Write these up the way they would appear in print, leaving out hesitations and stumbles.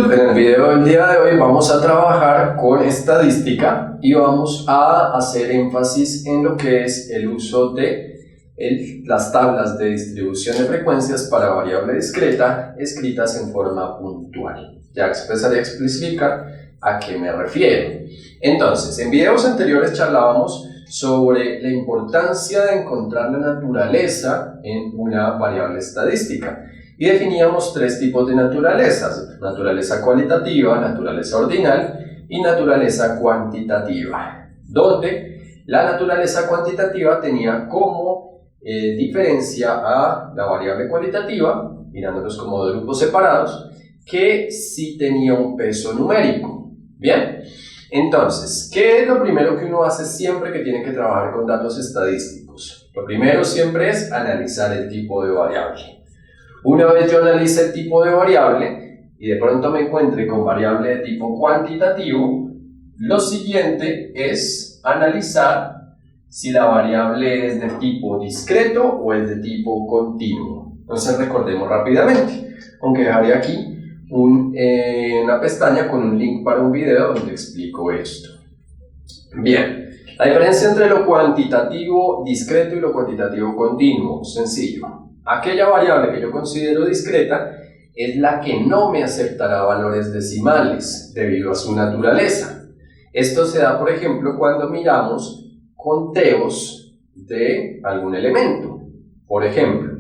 En el video del día de hoy vamos a trabajar con estadística y vamos a hacer énfasis en lo que es el uso de las tablas de distribución de frecuencias para variable discreta escritas en forma puntual. Ya empezaré a explicar a qué me refiero. Entonces, en videos anteriores charlábamos sobre la importancia de encontrar la naturaleza en una variable estadística y definíamos tres tipos de naturalezas: naturaleza cualitativa, naturaleza ordinal y naturaleza cuantitativa, donde la naturaleza cuantitativa tenía como diferencia a la variable cualitativa, mirándolos como dos grupos separados, que sí tenía un peso numérico. Bien, entonces, ¿qué es lo primero que uno hace siempre que tiene que trabajar con datos estadísticos? Lo primero siempre es analizar el tipo de variable. Una vez yo analice el tipo de variable y de pronto me encuentre con variable de tipo cuantitativo, lo siguiente es analizar si la variable es de tipo discreto o es de tipo continuo. Entonces recordemos rápidamente, aunque dejaré aquí una pestaña con un link para un video donde explico esto. Bien, la diferencia entre lo cuantitativo discreto y lo cuantitativo continuo, sencillo. Aquella variable que yo considero discreta es la que no me aceptará valores decimales debido a su naturaleza. Esto se da, por ejemplo, cuando miramos conteos de algún elemento. Por ejemplo,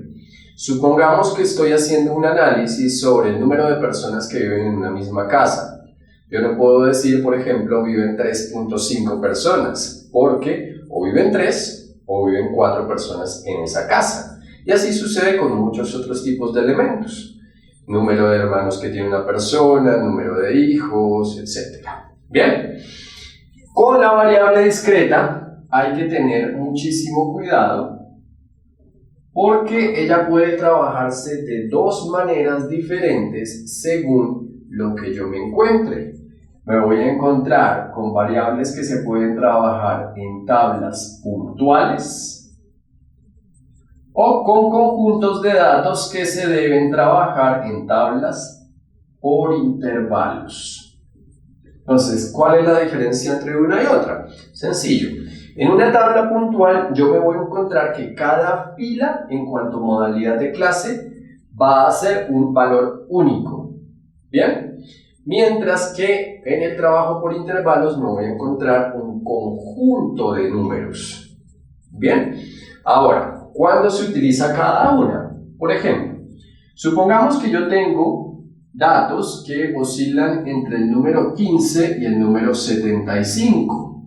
supongamos que estoy haciendo un análisis sobre el número de personas que viven en una misma casa. Yo no puedo decir, por ejemplo, viven 3.5 personas, porque o viven 3 o viven 4 personas en esa casa. Y así sucede con muchos otros tipos de elementos. Número de hermanos que tiene una persona, número de hijos, etc. Bien, con la variable discreta hay que tener muchísimo cuidado porque ella puede trabajarse de dos maneras diferentes según lo que yo me encuentre. Me voy a encontrar con variables que se pueden trabajar en tablas puntuales o con conjuntos de datos que se deben trabajar en tablas por intervalos. Entonces, ¿cuál es la diferencia entre una y otra? Sencillo. En una tabla puntual yo me voy a encontrar que cada fila en cuanto a modalidad de clase va a ser un valor único. ¿Bien? Mientras que en el trabajo por intervalos me voy a encontrar un conjunto de números. ¿Bien? Ahora, ¿cuándo se utiliza cada una? Por ejemplo, supongamos que yo tengo datos que oscilan entre el número 15 y el número 75.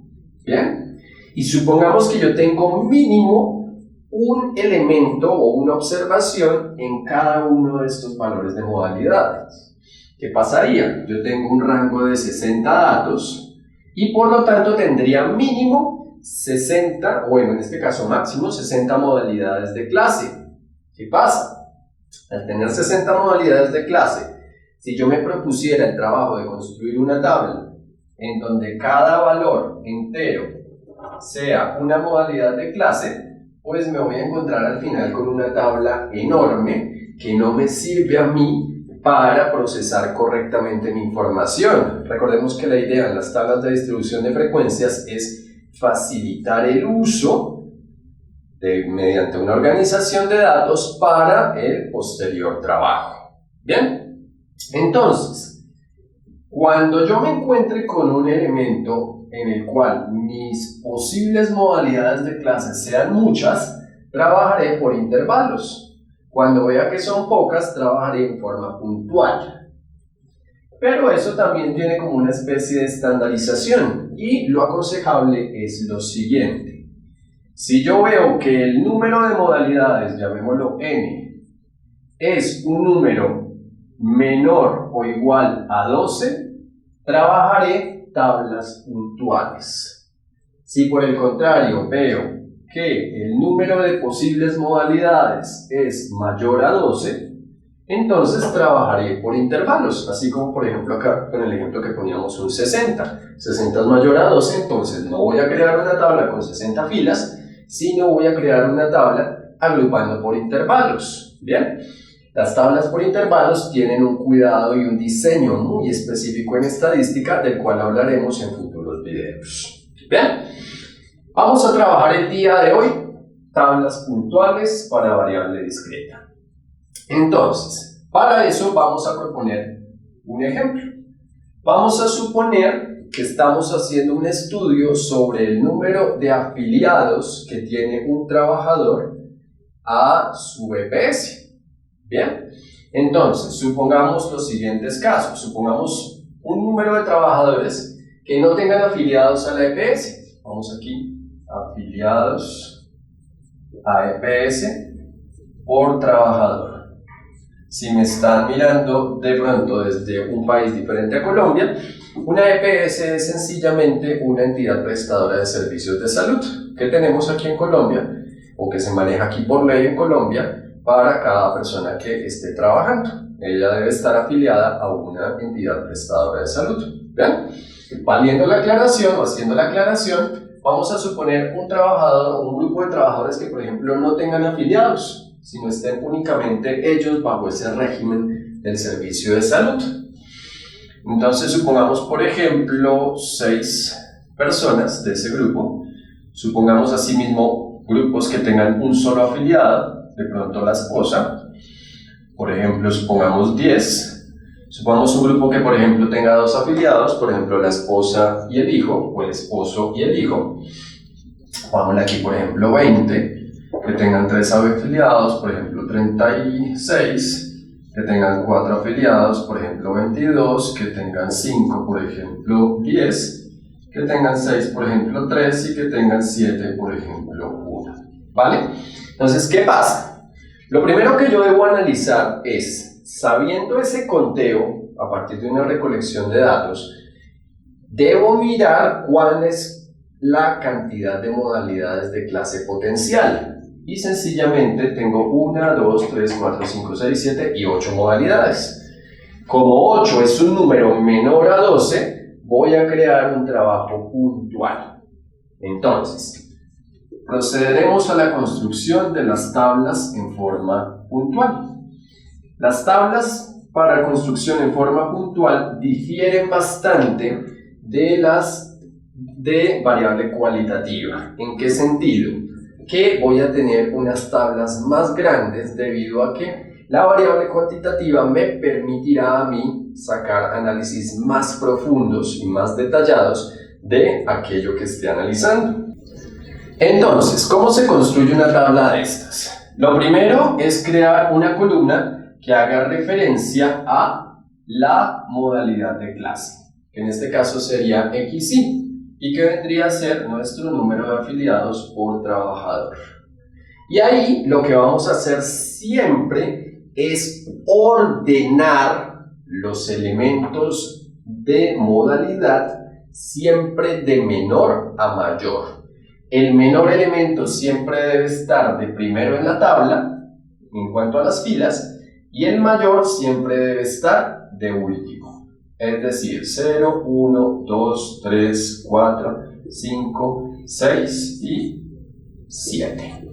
¿Bien? Y supongamos que yo tengo mínimo un elemento o una observación en cada uno de estos valores de modalidades. ¿Qué pasaría? Yo tengo un rango de 60 datos y por lo tanto tendría mínimo 60, o en este caso máximo 60 modalidades de clase. ¿Qué pasa? Al tener 60 modalidades de clase, si yo me propusiera el trabajo de construir una tabla en donde cada valor entero sea una modalidad de clase, pues me voy a encontrar al final con una tabla enorme que no me sirve a mí para procesar correctamente mi información. Recordemos que la idea en las tablas de distribución de frecuencias es facilitar el uso mediante una organización de datos para el posterior trabajo. Bien, entonces, cuando yo me encuentre con un elemento en el cual mis posibles modalidades de clase sean muchas, trabajaré por intervalos. Cuando vea que son pocas, trabajaré en forma puntual. Pero eso también tiene como una especie de estandarización y lo aconsejable es lo siguiente. Si yo veo que el número de modalidades, llamémoslo n, es un número menor o igual a 12, trabajaré tablas puntuales. Si por el contrario veo que el número de posibles modalidades es mayor a 12, entonces trabajaré por intervalos, así como por ejemplo acá con el ejemplo que poníamos un 60. 60 es mayor a 12, entonces no voy a crear una tabla con 60 filas, sino voy a crear una tabla agrupando por intervalos. ¿Bien? Las tablas por intervalos tienen un cuidado y un diseño muy específico en estadística, del cual hablaremos en futuros videos. Bien, vamos a trabajar el día de hoy tablas puntuales para variable discreta. Entonces, para eso vamos a proponer un ejemplo. Vamos a suponer que estamos haciendo un estudio sobre el número de afiliados que tiene un trabajador a su EPS. Bien, entonces supongamos los siguientes casos. Supongamos un número de trabajadores que no tengan afiliados a la EPS. Vamos aquí, afiliados a EPS por trabajador. Si me están mirando de pronto desde un país diferente a Colombia, una EPS es sencillamente una entidad prestadora de servicios de salud que tenemos aquí en Colombia, o que se maneja aquí por ley en Colombia, para cada persona que esté trabajando. Ella debe estar afiliada a una entidad prestadora de salud. ¿Bien? Valiendo la aclaración o haciendo la aclaración, vamos a suponer un trabajador o un grupo de trabajadores que, por ejemplo, no tengan afiliados, sino estén únicamente ellos bajo ese régimen del servicio de salud. Entonces, supongamos, por ejemplo, 6 personas de ese grupo. Supongamos asimismo grupos que tengan un solo afiliado, de pronto la esposa. Por ejemplo, supongamos 10. Supongamos un grupo que, por ejemplo, tenga 2 afiliados, por ejemplo, la esposa y el hijo, o el esposo y el hijo. Pongámosle aquí, por ejemplo, 20, que tengan 3 afiliados, por ejemplo, 36, que tengan 4 afiliados, por ejemplo, 22, que tengan 5, por ejemplo, 10, que tengan 6, por ejemplo, 3, y que tengan 7, por ejemplo, 1. ¿Vale? Entonces, ¿qué pasa? Lo primero que yo debo analizar es, sabiendo ese conteo, a partir de una recolección de datos, debo mirar cuál es la cantidad de modalidades de clase potencial. Y sencillamente tengo 1, 2, 3, 4, 5, 6, 7 y 8 modalidades. Como 8 es un número menor a 12, voy a crear un trabajo puntual. Entonces, procederemos a la construcción de las tablas en forma puntual. Las tablas para construcción en forma puntual difieren bastante de las de variable cualitativa. ¿En qué sentido? Que voy a tener unas tablas más grandes debido a que la variable cuantitativa me permitirá a mí sacar análisis más profundos y más detallados de aquello que esté analizando. Entonces, ¿cómo se construye una tabla de estas? Lo primero es crear una columna que haga referencia a la modalidad de clase, que en este caso sería XY, y que vendría a ser nuestro número de afiliados por trabajador. Y ahí lo que vamos a hacer siempre es ordenar los elementos de modalidad siempre de menor a mayor. El menor elemento siempre debe estar de primero en la tabla, en cuanto a las filas, y el mayor siempre debe estar de último. Es decir, 0, 1, 2, 3, 4, 5, 6 y 7.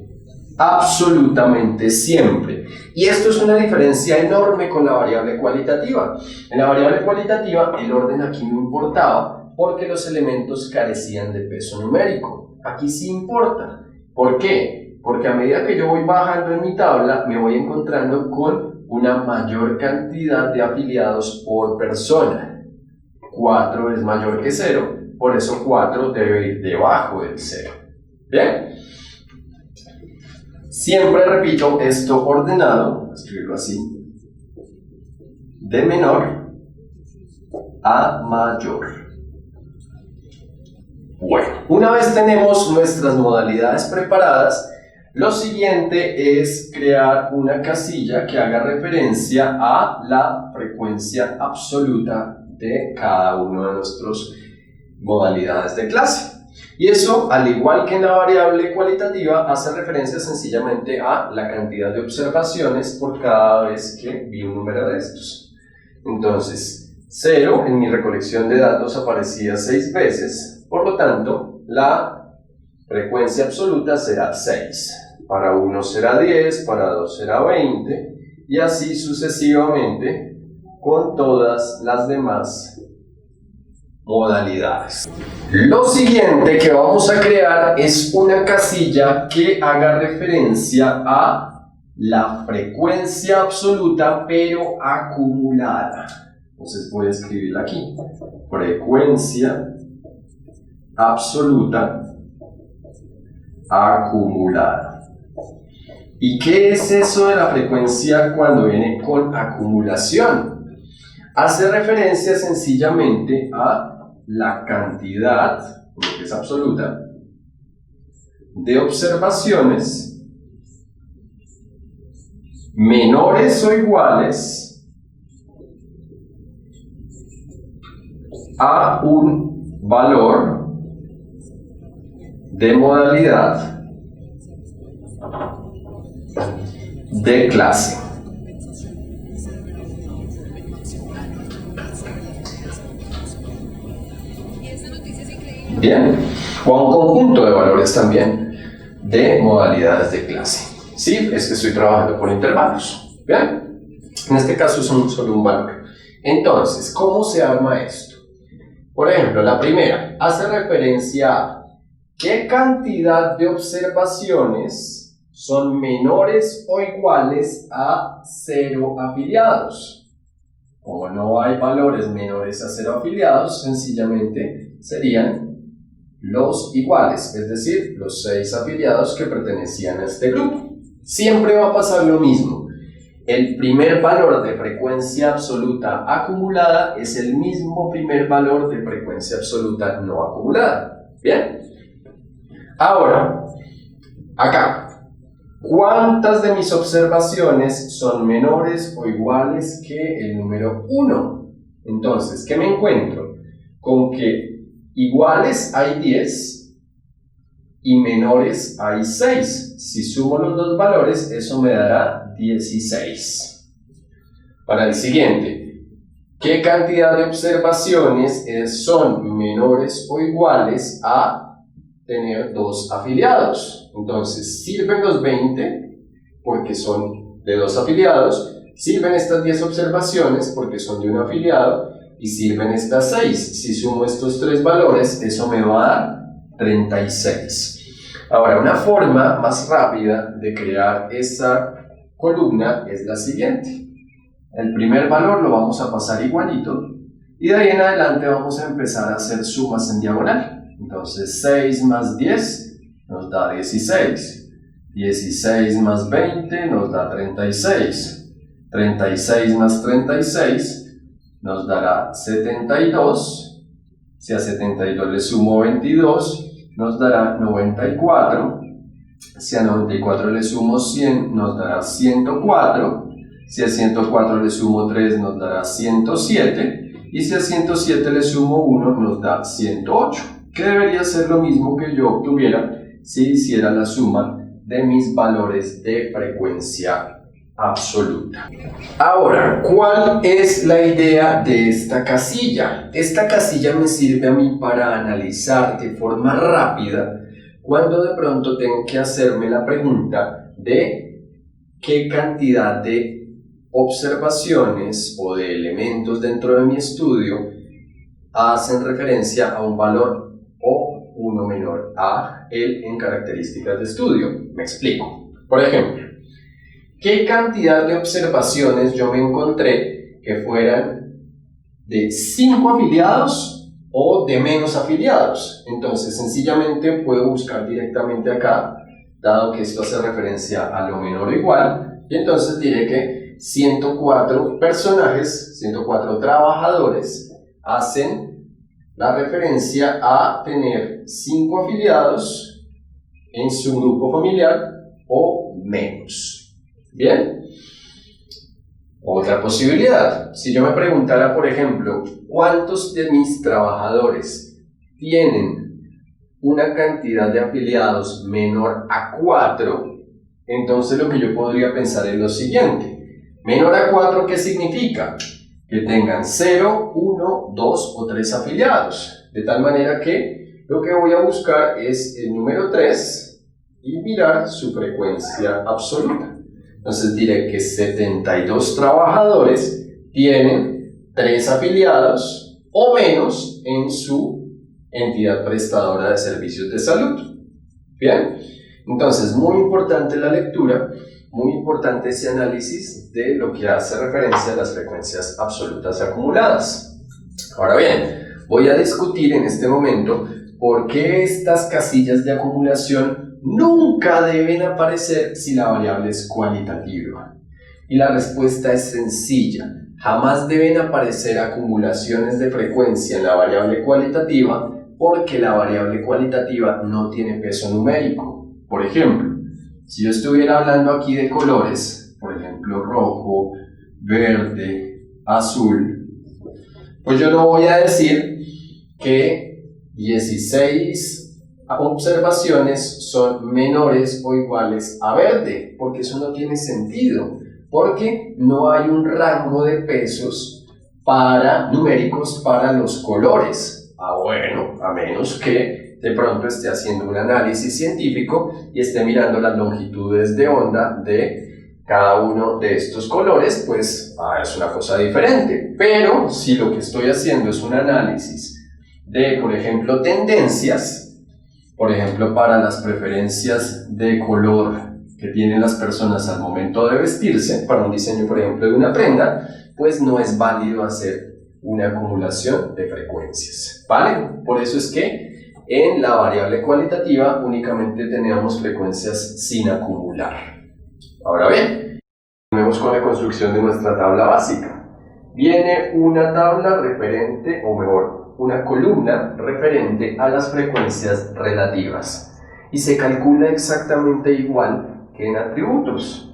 Absolutamente siempre. Y esto es una diferencia enorme con la variable cualitativa. En la variable cualitativa, el orden aquí no importaba porque los elementos carecían de peso numérico. Aquí sí importa. ¿Por qué? Porque a medida que yo voy bajando en mi tabla, me voy encontrando con una mayor cantidad de afiliados por persona. 4 es mayor que 0, por eso 4 debe ir debajo del 0. ¿Bien? Siempre repito esto ordenado, voy a escribirlo así, de menor a mayor. Bueno, una vez tenemos nuestras modalidades preparadas, lo siguiente es crear una casilla que haga referencia a la frecuencia absoluta de cada uno de nuestros modalidades de clase. Y eso, al igual que en la variable cualitativa, hace referencia sencillamente a la cantidad de observaciones por cada vez que vi un número de estos. Entonces, 0 en mi recolección de datos aparecía 6 veces, por lo tanto, la frecuencia absoluta será 6. Para 1 será 10, para 2 será 20, y así sucesivamente con todas las demás modalidades. Lo siguiente que vamos a crear es una casilla que haga referencia a la frecuencia absoluta pero acumulada. Entonces voy a escribirla aquí. Frecuencia absoluta acumulada. ¿Y qué es eso de la frecuencia cuando viene con acumulación? Hace referencia sencillamente a la cantidad, que es absoluta, de observaciones menores o iguales a un valor de modalidad de clase. Bien, o a un conjunto de valores también de modalidades de clase. Sí, es que estoy trabajando con intervalos. Bien, en este caso es solo un valor. Entonces, ¿cómo se arma esto? Por ejemplo, la primera hace referencia a qué cantidad de observaciones son menores o iguales a 0 afiliados. Como no hay valores menores a 0 afiliados, sencillamente serían los iguales, es decir, los 6 afiliados que pertenecían a este grupo. Siempre va a pasar lo mismo. El primer valor de frecuencia absoluta acumulada es el mismo primer valor de frecuencia absoluta no acumulada. ¿Bien? Ahora, acá, ¿cuántas de mis observaciones son menores o iguales que el número 1? Entonces, ¿qué me encuentro? Con que iguales hay 10 y menores hay 6. Si sumo los dos valores, eso me dará 16. Para el siguiente, ¿qué cantidad de observaciones son menores o iguales a tener 2 afiliados? Entonces, sirven los 20 porque son de 2 afiliados, sirven estas 10 observaciones porque son de un afiliado, y sirven estas 6. Si sumo estos 3 valores, eso me va a dar 36. Ahora, una forma más rápida de crear esa columna es la siguiente. El primer valor lo vamos a pasar igualito, y de ahí en adelante vamos a empezar a hacer sumas en diagonal. Entonces, 6 más 10 nos da 16. 16 más 20 nos da 36. 36 más 36 nos dará 72, si a 72 le sumo 22, nos dará 94, si a 94 le sumo 100, nos dará 104, si a 104 le sumo 3, nos dará 107, y si a 107 le sumo 1, nos da 108, que debería ser lo mismo que yo obtuviera si hiciera la suma de mis valores de frecuencia absoluta. Ahora, ¿cuál es la idea de esta casilla? Esta casilla me sirve a mí para analizar de forma rápida cuando de pronto tengo que hacerme la pregunta de qué cantidad de observaciones o de elementos dentro de mi estudio hacen referencia a un valor o uno menor a él en características de estudio. Me explico. Por ejemplo, ¿qué cantidad de observaciones yo me encontré que fueran de 5 afiliados o de menos afiliados? Entonces, sencillamente puedo buscar directamente acá, dado que esto hace referencia a lo menor o igual, y entonces diré que 104 personajes, 104 trabajadores, hacen la referencia a tener 5 afiliados en su grupo familiar o menos. Bien, otra posibilidad, si yo me preguntara, por ejemplo, ¿cuántos de mis trabajadores tienen una cantidad de afiliados menor a 4? Entonces lo que yo podría pensar es lo siguiente. Menor a 4, ¿qué significa? Que tengan 0, 1, 2 o 3 afiliados. De tal manera que lo que voy a buscar es el número 3 y mirar su frecuencia absoluta. Entonces diré que 72 trabajadores tienen 3 afiliados o menos en su entidad prestadora de servicios de salud. Bien, entonces muy importante la lectura, muy importante ese análisis de lo que hace referencia a las frecuencias absolutas acumuladas. Ahora bien, voy a discutir en este momento por qué estas casillas de acumulación nunca deben aparecer si la variable es cualitativa. Y la respuesta es sencilla. Jamás deben aparecer acumulaciones de frecuencia en la variable cualitativa porque la variable cualitativa no tiene peso numérico. Por ejemplo, si yo estuviera hablando aquí de colores, por ejemplo rojo, verde, azul, pues yo no voy a decir que 16 observaciones son menores o iguales a verde, porque eso no tiene sentido, porque no hay un rango de pesos numéricos para los colores. Bueno, a menos que de pronto esté haciendo un análisis científico y esté mirando las longitudes de onda de cada uno de estos colores, pues es una cosa diferente. Pero si lo que estoy haciendo es un análisis de, por ejemplo, tendencias, por ejemplo, para las preferencias de color que tienen las personas al momento de vestirse, para un diseño, por ejemplo, de una prenda, pues no es válido hacer una acumulación de frecuencias, ¿vale? Por eso es que en la variable cualitativa únicamente tenemos frecuencias sin acumular. Ahora bien, continuemos con la construcción de nuestra tabla básica. Viene una tabla referente, o mejor, una columna referente a las frecuencias relativas y se calcula exactamente igual que en atributos.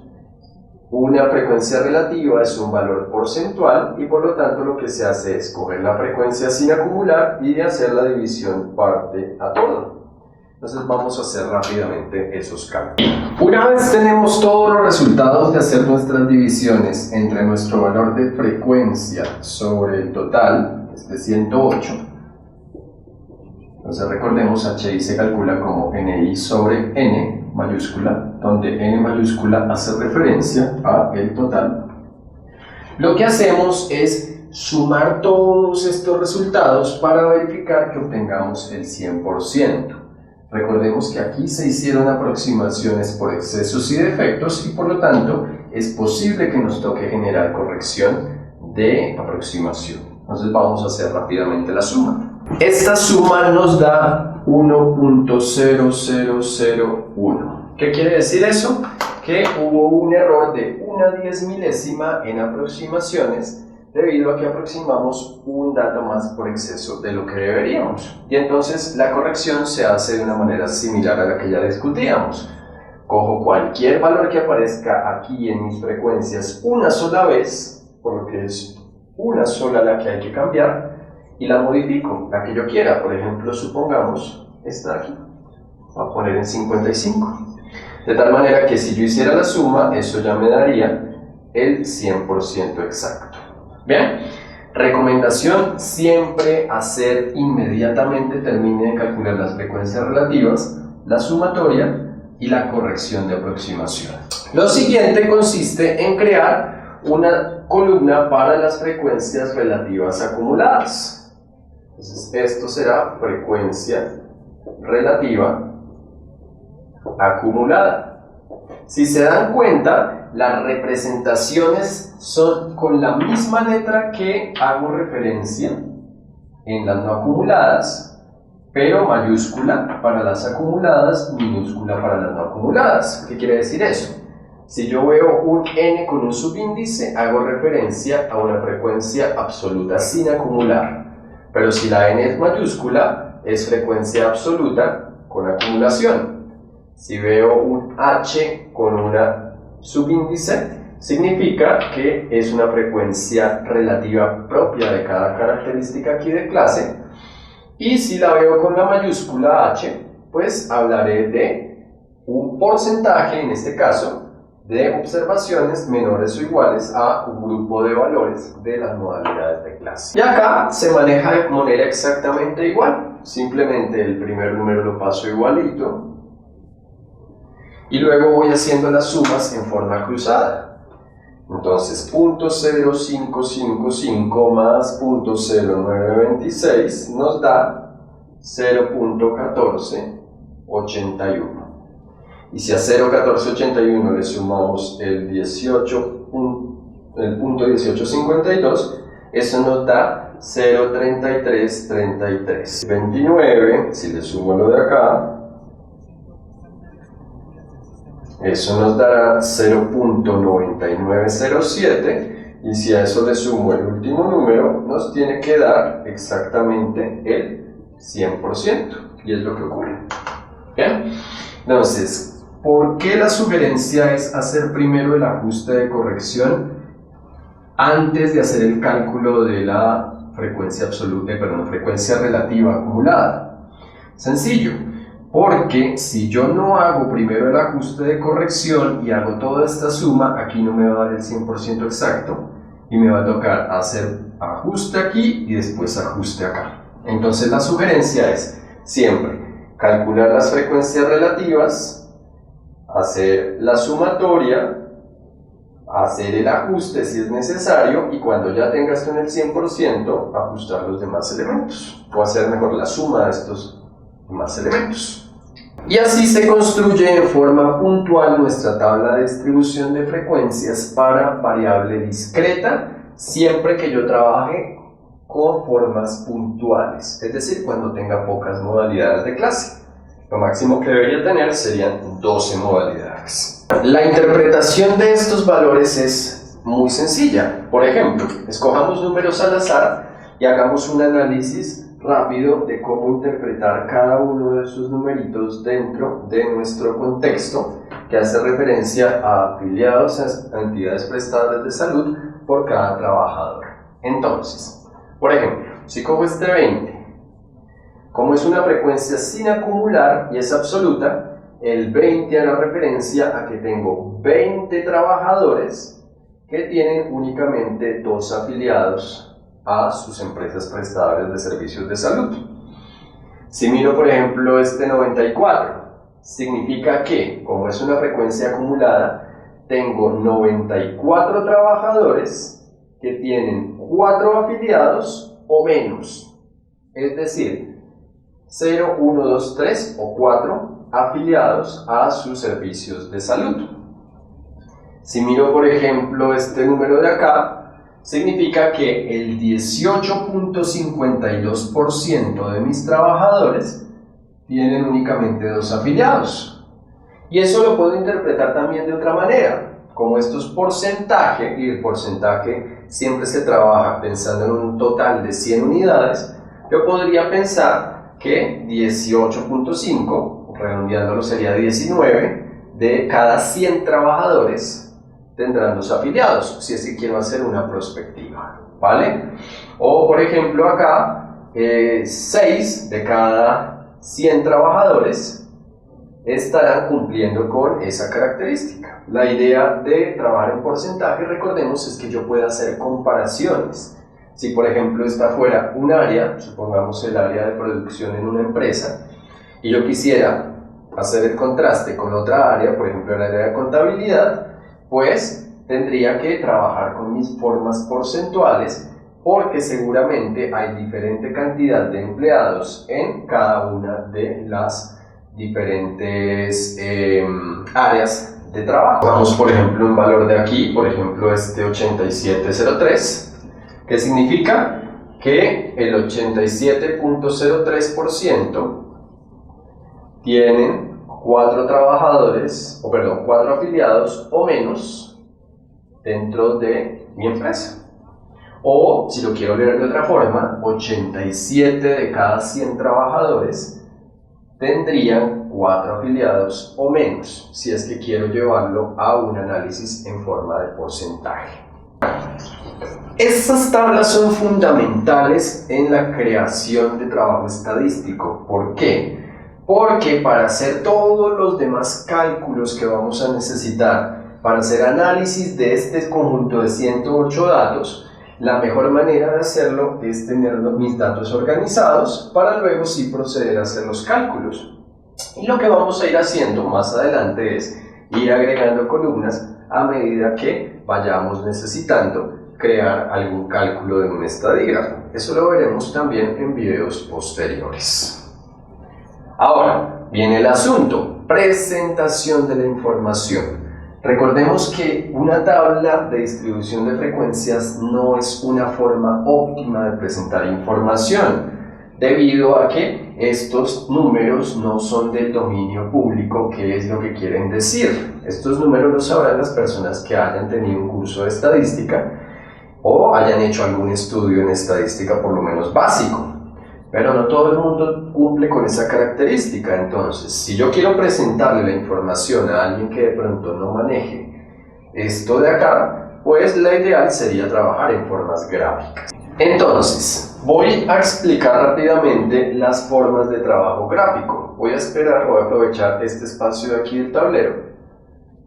Una frecuencia relativa es un valor porcentual y por lo tanto lo que se hace es coger la frecuencia sin acumular y hacer la división parte a todo. Entonces vamos a hacer rápidamente esos cálculos. Una vez tenemos todos los resultados de hacer nuestras divisiones entre nuestro valor de frecuencia sobre el total, que es de 108, entonces recordemos HI se calcula como NI sobre N mayúscula, donde N mayúscula hace referencia a el total. Lo que hacemos es sumar todos estos resultados para verificar que obtengamos el 100%. Recordemos que aquí se hicieron aproximaciones por excesos y defectos y por lo tanto es posible que nos toque generar corrección de aproximación. Entonces vamos a hacer rápidamente la suma. Esta suma nos da 1.0001. ¿Qué quiere decir eso? Que hubo un error de 1/10 milésima en aproximaciones debido a que aproximamos un dato más por exceso de lo que deberíamos. Y entonces la corrección se hace de una manera similar a la que ya discutíamos. Cojo cualquier valor que aparezca aquí en mis frecuencias una sola vez, por lo que es una sola la que hay que cambiar, y la modifico, la que yo quiera. Por ejemplo, supongamos esta de aquí, voy a poner en 55. De tal manera que si yo hiciera la suma, eso ya me daría el 100% exacto. Bien, recomendación, siempre hacer inmediatamente, termine de calcular las frecuencias relativas, la sumatoria y la corrección de aproximación. Lo siguiente consiste en crear una columna para las frecuencias relativas acumuladas. Entonces, esto será frecuencia relativa acumulada. Si se dan cuenta, las representaciones son con la misma letra que hago referencia en las no acumuladas, pero mayúscula para las acumuladas, minúscula para las no acumuladas. ¿Qué quiere decir eso? Si yo veo un n con un subíndice, hago referencia a una frecuencia absoluta sin acumular. Pero si la n es mayúscula, es frecuencia absoluta con acumulación. Si veo un h con una subíndice, significa que es una frecuencia relativa propia de cada característica aquí de clase. Y si la veo con la mayúscula h, pues hablaré de un porcentaje, en este caso, de observaciones menores o iguales a un grupo de valores de las modalidades de clase. Y acá se maneja de manera exactamente igual. Simplemente el primer número lo paso igualito y luego voy haciendo las sumas en forma cruzada. Entonces, 0.0555 más 0.0926 nos da 0.1481. Y si a 0.1481 le sumamos el punto 1852, eso nos da 0.3333. 29, si le sumo lo de acá, eso nos dará 0.9907, y si a eso le sumo el último número, nos tiene que dar exactamente el 100%, y es lo que ocurre. ¿Bien? Entonces, ¿por qué la sugerencia es hacer primero el ajuste de corrección antes de hacer el cálculo de la frecuencia frecuencia relativa acumulada? Sencillo. Porque si yo no hago primero el ajuste de corrección y hago toda esta suma, aquí no me va a dar el 100% exacto y me va a tocar hacer ajuste aquí y después ajuste acá. Entonces la sugerencia es siempre calcular las frecuencias relativas, hacer la sumatoria, hacer el ajuste si es necesario, y cuando ya tengas esto en el 100%, ajustar los demás elementos o hacer mejor la suma de estos más elementos. Y así se construye en forma puntual nuestra tabla de distribución de frecuencias para variable discreta, siempre que yo trabaje con formas puntuales, es decir, cuando tenga pocas modalidades de clase. Lo máximo que debería tener serían 12 modalidades. La interpretación de estos valores es muy sencilla. Por ejemplo, escojamos números al azar y hagamos un análisis rápido de cómo interpretar cada uno de esos numeritos dentro de nuestro contexto que hace referencia a afiliados a entidades prestadoras de salud por cada trabajador. Entonces, por ejemplo, si cojo este 20, como es una frecuencia sin acumular y es absoluta, el 20 hará referencia a que tengo 20 trabajadores que tienen únicamente 2 afiliados a sus empresas prestadoras de servicios de salud. Si miro por ejemplo este 94, significa que, como es una frecuencia acumulada, tengo 94 trabajadores que tienen 4 afiliados o menos, es decir, 0, 1, 2, 3 o 4 afiliados a sus servicios de salud. Si miro por ejemplo este número de acá, significa que el 18.52% de mis trabajadores tienen únicamente 2 afiliados. Y eso lo puedo interpretar también de otra manera. Como esto es porcentaje, y el porcentaje siempre se trabaja pensando en un total de 100 unidades, yo podría pensar que 18.5, redondeándolo sería 19, de cada 100 trabajadores tendrán 2 afiliados, si es que quiero hacer una prospectiva, ¿vale? O por ejemplo acá, 6 de cada 100 trabajadores estarán cumpliendo con esa característica. La idea de trabajar en porcentaje, recordemos, es que yo pueda hacer comparaciones. Si por ejemplo está fuera un área, supongamos el área de producción en una empresa, y yo quisiera hacer el contraste con otra área, por ejemplo el área de contabilidad, pues tendría que trabajar con mis formas porcentuales, porque seguramente hay diferente cantidad de empleados en cada una de las diferentes áreas de trabajo. Vamos por ejemplo un valor de aquí, por ejemplo este 8703, que significa que el 87.03% tienen 4 trabajadores, 4 afiliados o menos dentro de mi empresa. O, si lo quiero leer de otra forma, 87 de cada 100 trabajadores tendrían 4 afiliados o menos, si es que quiero llevarlo a un análisis en forma de porcentaje. Estas tablas son fundamentales en la creación de trabajo estadístico. ¿Por qué? Porque para hacer todos los demás cálculos que vamos a necesitar, para hacer análisis de este conjunto de 108 datos, la mejor manera de hacerlo es tener mis datos organizados para luego sí proceder a hacer los cálculos. Y lo que vamos a ir haciendo más adelante es ir agregando columnas a medida que vayamos necesitando crear algún cálculo de un estadígrafo. Eso lo veremos también en videos posteriores. Ahora viene el asunto, presentación de la información. Recordemos que una tabla de distribución de frecuencias no es una forma óptima de presentar información, debido a que estos números no son del dominio público. ¿Qué es lo que quieren decir? Estos números los sabrán las personas que hayan tenido un curso de estadística o hayan hecho algún estudio en estadística por lo menos básico, pero no todo el mundo cumple con esa característica. Entonces, si yo quiero presentarle la información a alguien que de pronto no maneje esto de acá, pues la ideal sería trabajar en formas gráficas. Entonces, voy a explicar rápidamente las formas de trabajo gráfico. Voy a aprovechar este espacio de aquí del tablero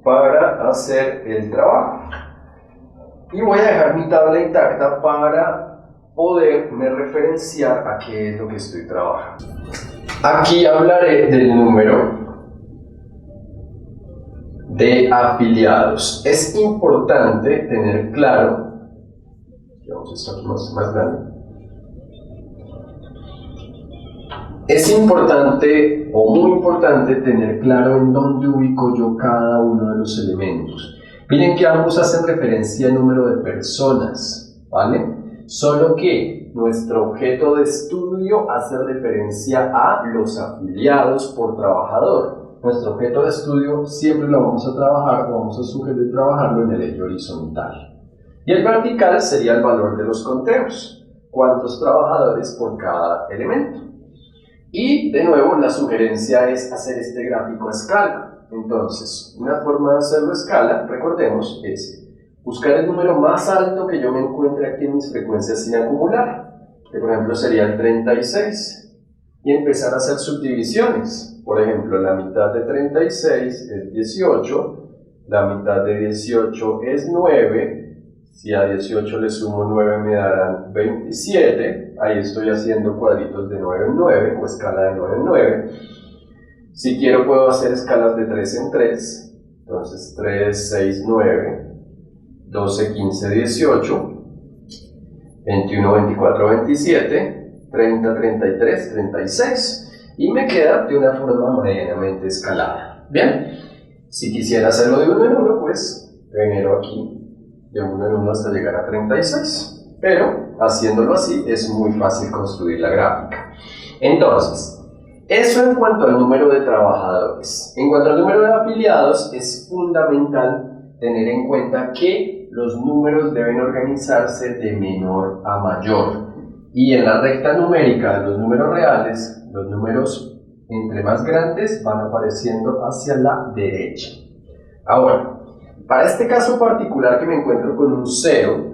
para hacer el trabajo. Y voy a dejar mi tabla intacta para poderme referenciar a qué es lo que estoy trabajando. Aquí hablaré del número de afiliados. Es importante tener claro, vamos a esto más grande. Es importante o muy importante tener claro en dónde ubico yo cada uno de los elementos. Miren que ambos hacen referencia al número de personas, ¿vale? Solo que nuestro objeto de estudio hace referencia a los afiliados por trabajador. Nuestro objeto de estudio siempre lo vamos a trabajar, o vamos a sugerir trabajarlo en el eje horizontal. Y el vertical sería el valor de los conteos, cuántos trabajadores por cada elemento. Y de nuevo la sugerencia es hacer este gráfico a escala. Entonces, una forma de hacerlo a escala, recordemos, es buscar el número más alto que yo me encuentre aquí en mis frecuencias sin acumular, que por ejemplo sería el 36, y empezar a hacer subdivisiones. Por ejemplo, la mitad de 36 es 18, la mitad de 18 es 9, si a 18 le sumo 9 me darán 27, ahí estoy haciendo cuadritos de 9 en 9, o escala de 9 en 9. Si quiero puedo hacer escalas de 3 en 3, entonces 3, 6, 9, 12, 15, 18, 21, 24, 27, 30, 33, 36, y me queda de una forma medianamente escalada. Bien, si quisiera hacerlo de uno en uno, pues genero aquí de uno en uno hasta llegar a 36, pero haciéndolo así es muy fácil construir la gráfica. Entonces, eso en cuanto al número de trabajadores. En cuanto al número de afiliados, es fundamental tener en cuenta que los números deben organizarse de menor a mayor. Y en la recta numérica de los números reales, los números entre más grandes van apareciendo hacia la derecha. Ahora, para este caso particular que me encuentro con un 0,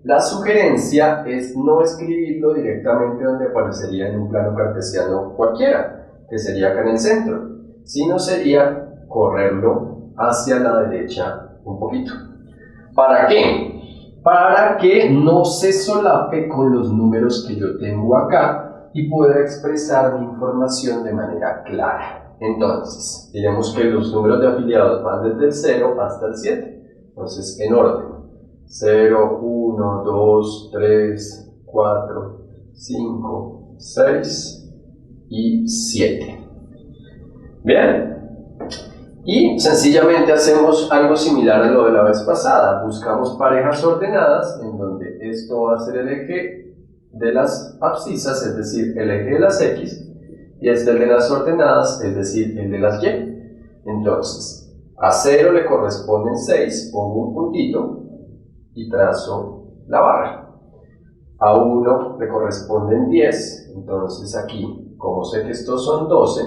la sugerencia es no escribirlo directamente donde aparecería en un plano cartesiano cualquiera, que sería acá en el centro, sino sería correrlo hacia la derecha un poquito. ¿Para qué? Para que no se solape con los números que yo tengo acá y pueda expresar mi información de manera clara. Entonces, diremos que los números de afiliados van desde el 0 hasta el 7, entonces en orden. 0, 1, 2, 3, 4, 5, 6 y 7. Bien. Y sencillamente hacemos algo similar a lo de la vez pasada. Buscamos parejas ordenadas en donde esto va a ser el eje de las abscisas, es decir, el eje de las X, y este el de las ordenadas, es decir, el de las Y. Entonces, a 0 le corresponden 6, pongo un puntito y trazo la barra. A 1 le corresponden 10, entonces aquí, como sé que estos son 12,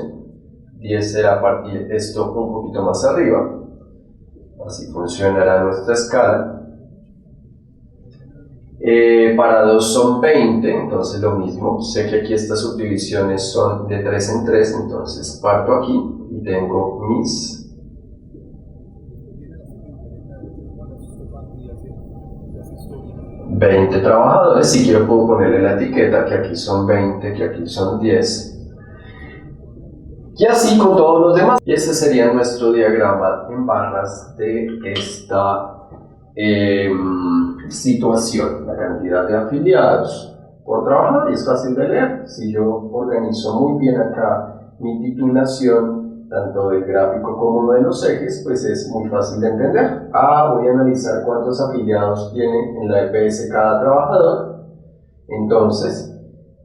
10 será partir esto un poquito más arriba, así funcionará nuestra escala. Para 2 son 20, entonces lo mismo, sé que aquí estas subdivisiones son de 3 en 3, entonces parto aquí y tengo mis 20 trabajadores. Si quiero puedo ponerle la etiqueta que aquí son 20, que aquí son 10, Y así con todos los demás. Y ese sería nuestro diagrama en barras de esta situación, la cantidad de afiliados por trabajar, y es fácil de leer. Si yo organizo muy bien acá mi titulación, tanto del gráfico como de los ejes, pues es muy fácil de entender. Voy a analizar cuántos afiliados tiene en la EPS cada trabajador. Entonces,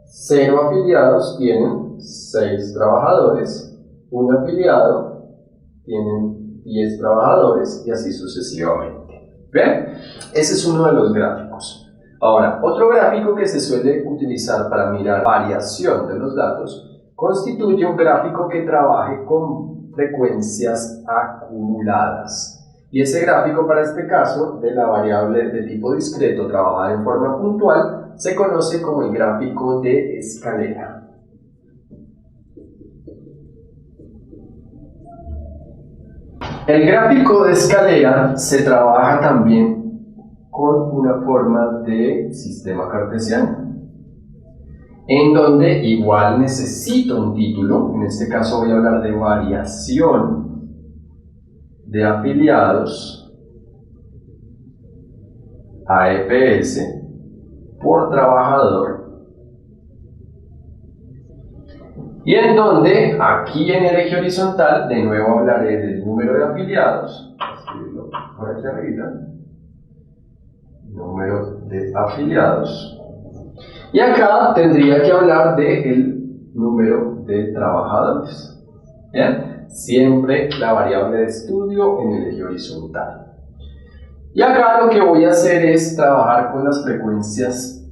0 afiliados tienen 6 trabajadores, 1 afiliado tienen 10 trabajadores, y así sucesivamente. ¿Bien? Ese es uno de los gráficos. Ahora, otro gráfico que se suele utilizar para mirar variación de los datos constituye un gráfico que trabaje con frecuencias acumuladas. Y ese gráfico, para este caso, de la variable de tipo discreto trabajada en forma puntual, se conoce como el gráfico de escalera. El gráfico de escalera se trabaja también con una forma de sistema cartesiano, en donde igual necesito un título. En este caso voy a hablar de variación de afiliados a EPS por trabajador, y en donde aquí en el eje horizontal de nuevo hablaré del número de afiliados, escribirlo por aquí arriba, número de afiliados, y acá tendría que hablar del número de trabajadores. ¿Bien? Siempre la variable de estudio en el eje horizontal. Y acá lo que voy a hacer es trabajar con las frecuencias.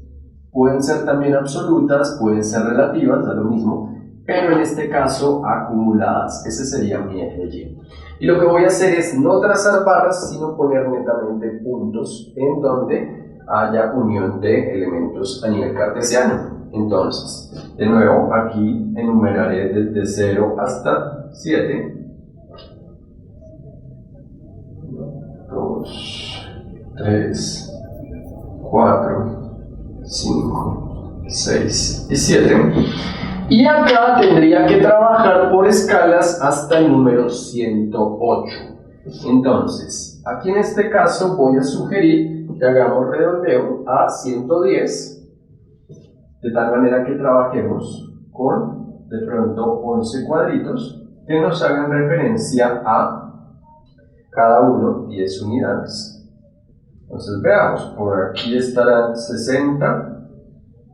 Pueden ser también absolutas, pueden ser relativas, da lo mismo, pero en este caso acumuladas. Ese sería mi eje Y. Y lo que voy a hacer es no trazar barras, sino poner netamente puntos en donde haya unión de elementos a nivel cartesiano. Entonces, de nuevo, aquí enumeraré desde 0 hasta 7. 2, 3, 4, 5, 6 y 7. Y acá tendría que trabajar por escalas hasta el número 108. Entonces, aquí en este caso voy a sugerir que hagamos redondeo a 110, de tal manera que trabajemos con de pronto 11 cuadritos que nos hagan referencia a cada uno 10 unidades. Entonces veamos, por aquí estarán 60,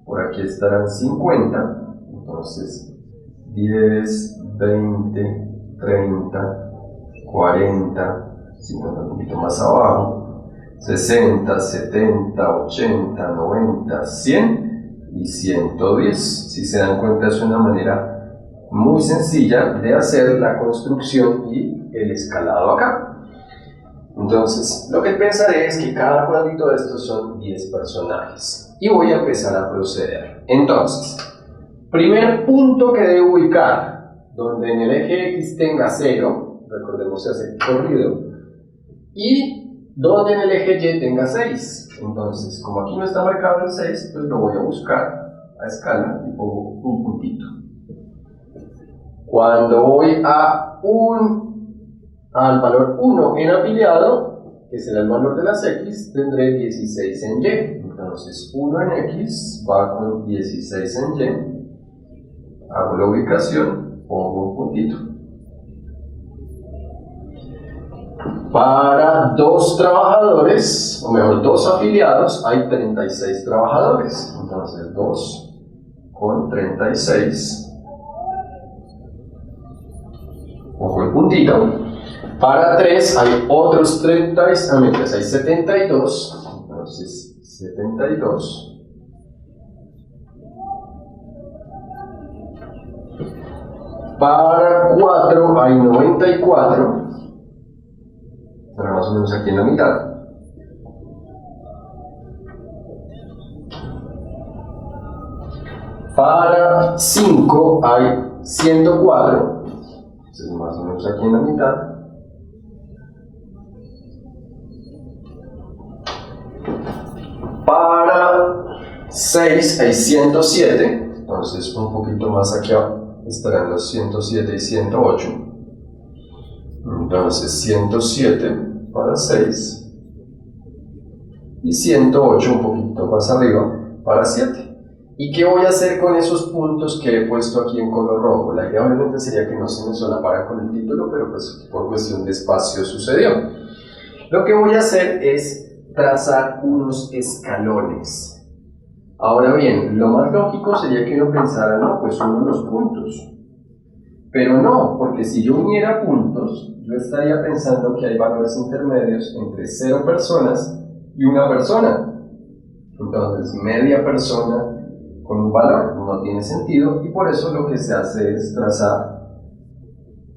por aquí estarán 50, entonces 10, 20, 30, 40, 50 un poquito más abajo, 60, 70, 80, 90, 100 y 110. Si se dan cuenta, es una manera muy sencilla de hacer la construcción y el escalado acá. Entonces, lo que pensaré es que cada cuadrito de estos son 10 personajes y voy a empezar a proceder. Entonces, primer punto que debo ubicar, donde en el eje X tenga 0, recordemos se hace corrido, y donde en el eje Y tenga 6. Entonces, como aquí no está marcado el 6, pues lo voy a buscar a escala y pongo un puntito. Cuando voy al valor 1 en afiliado, que será el valor de las X, tendré 16 en Y. Entonces 1 en X va con 16 en Y. Hago la ubicación, pongo un puntito. Para 2 trabajadores, o mejor 2 afiliados, hay 36 trabajadores. Entonces 2 con 36. Ojo el puntito. Para 3 hay otros 30, hay 72, entonces 72. Para 4 hay 94, pero más o menos aquí en la mitad. Para 5 hay 104, entonces más o menos aquí en la mitad. Para 6 hay 107, entonces un poquito más aquí abajo, estarán los 107 y 108. Entonces 107 para 6 y 108 un poquito más arriba para 7. ¿Y qué voy a hacer con esos puntos que he puesto aquí en color rojo? La idea obviamente sería que no se me solapara con el título, pero pues por cuestión de espacio sucedió. Lo que voy a hacer es trazar unos escalones. Ahora bien, lo más lógico sería que uno pensara, no, pues uno de los puntos. Pero no, porque si yo uniera puntos, yo estaría pensando que hay valores intermedios entre 0 personas y 1 persona. Entonces, media persona con un valor no tiene sentido y por eso lo que se hace es trazar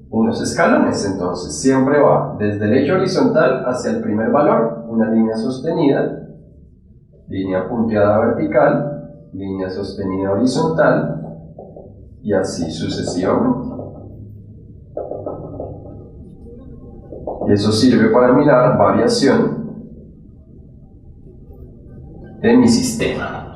unos escalones. Entonces, siempre va desde el eje horizontal hacia el primer valor, una línea sostenida, línea punteada vertical, línea sostenida horizontal y así sucesivamente. Y eso sirve para mirar variación de mi sistema.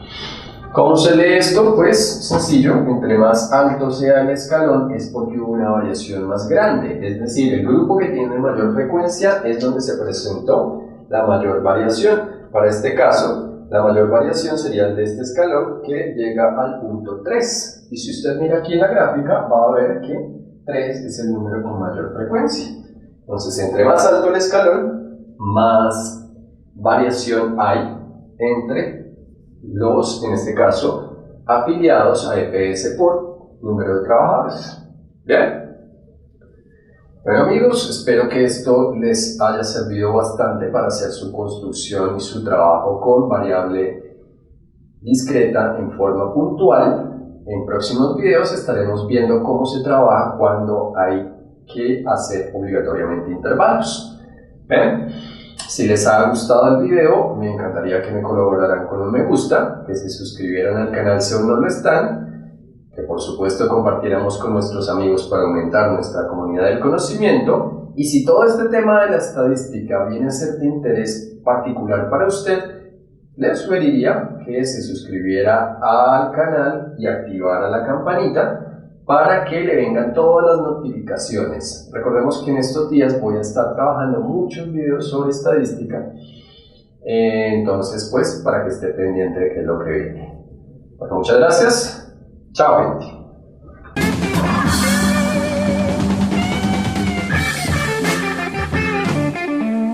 ¿Cómo se lee esto? Pues sencillo, entre más alto sea el escalón es porque hubo una variación más grande, es decir, el grupo que tiene mayor frecuencia es donde se presentó la mayor variación. Para este caso, la mayor variación sería el de este escalón que llega al punto 3. Y si usted mira aquí en la gráfica, va a ver que 3 es el número con mayor frecuencia. Entonces, entre más alto el escalón, más variación hay entre los, en este caso, afiliados a EPS por número de trabajadores. ¿Bien? Bueno amigos, espero que esto les haya servido bastante para hacer su construcción y su trabajo con variable discreta en forma puntual. En próximos videos estaremos viendo cómo se trabaja cuando hay que hacer obligatoriamente intervalos. ¿Ven? Si les ha gustado el video, me encantaría que me colaboraran con un me gusta, que se suscribieran al canal si aún no lo están, que por supuesto compartiéramos con nuestros amigos para aumentar nuestra comunidad del conocimiento. Y si todo este tema de la estadística viene a ser de interés particular para usted, le sugeriría que se suscribiera al canal y activara la campanita para que le vengan todas las notificaciones. Recordemos que en estos días voy a estar trabajando muchos videos sobre estadística, entonces pues para que esté pendiente de qué es lo que viene. Bueno, muchas gracias. Chao, gente.